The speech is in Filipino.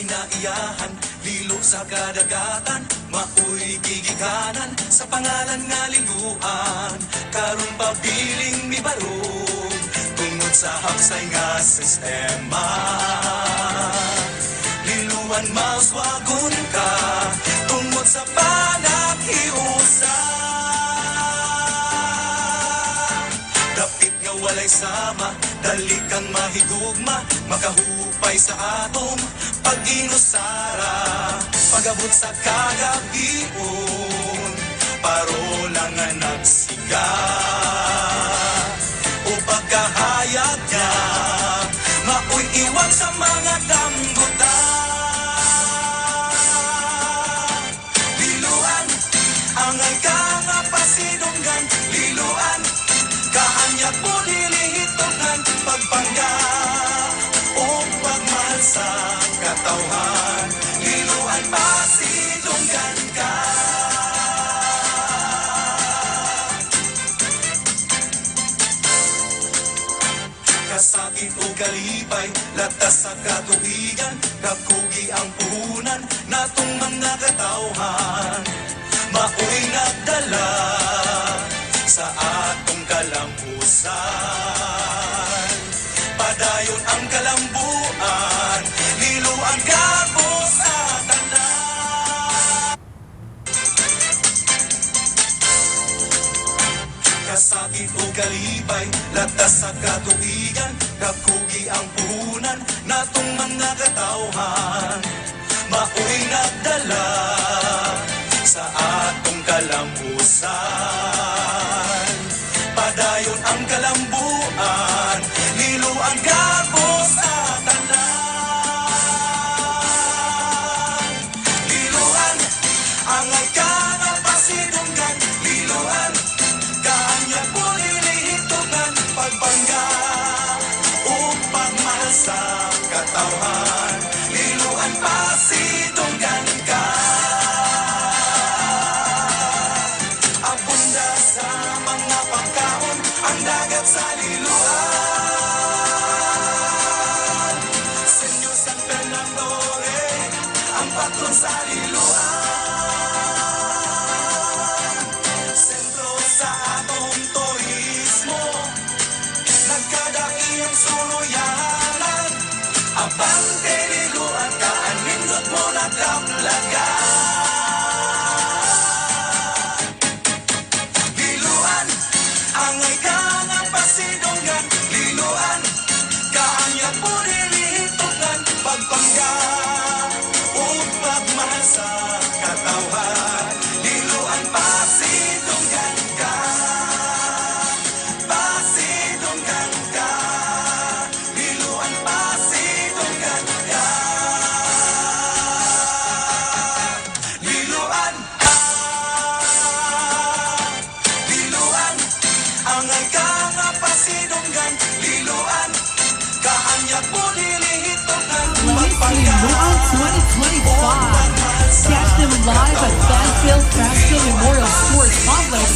kinaiyahan, lilo sa kadagatan, maoy gigikanan, sa pangalan nga liluan, karon pabiling mi barog, tungod sa hapsay nga sistema. Liluan mauswagon ka, tungod sa panaghiusa. Dapit nga walay sama, dali kang mahigugma, makahupay sa atong pag-inusara. Pagabot sa kagabion, parola nga nagsiga. O pagkahayag niya, maoy iwag sa mga dambutan. Liluan, angay ka nga pasidunggan, liluan, kaanya po nilihitogan, pagpangga o pagmahal sa katawhan. Liluan pasidunggan ka. Kasakit o kalipay, latas sa katuwigan, kakugi ang puhunan, natong mga katawhan. Maoy nagdala sa atong kalampusan. Padayon ang kalambuan, liluan ka po sa tanan. Kasakit o kalipay, latas sa katuwigan, kakugi ang puhunan, natong mga katawhan. Maoy nagdala sa atong kalampusan. Padayon ang kalambuan, liluan ka po sa tanan. Liluan, angay ka nga pasidunggan, liluan, kaanya po nilihitogan, pagpangga o pagmahal sa katawhan. Liluan pasidunggan ka. Abunda sa mga pagkaon, ang dagat sa liluan. Senyo San Fernando, ang patron sa liluan. Sentro sa atong turismo, nagkadaiyang suluyanan. Abante liluan, kaanindot mo nagkaplagan. Angay ka nga pasidunggan, liluan, kaanya po nilihitogan, pagpangga o pagmahal sa katawhan. Liluan pasidunggan ka, pasidunggan ka, liluan pasidunggan ka. Liluan, liluan, angay ka nga pasidunggan, liluan, kaanya po nilihitogan, pagpangga Liluan 2025. Catch them live at Banfield Fashion Memorial Sports Complex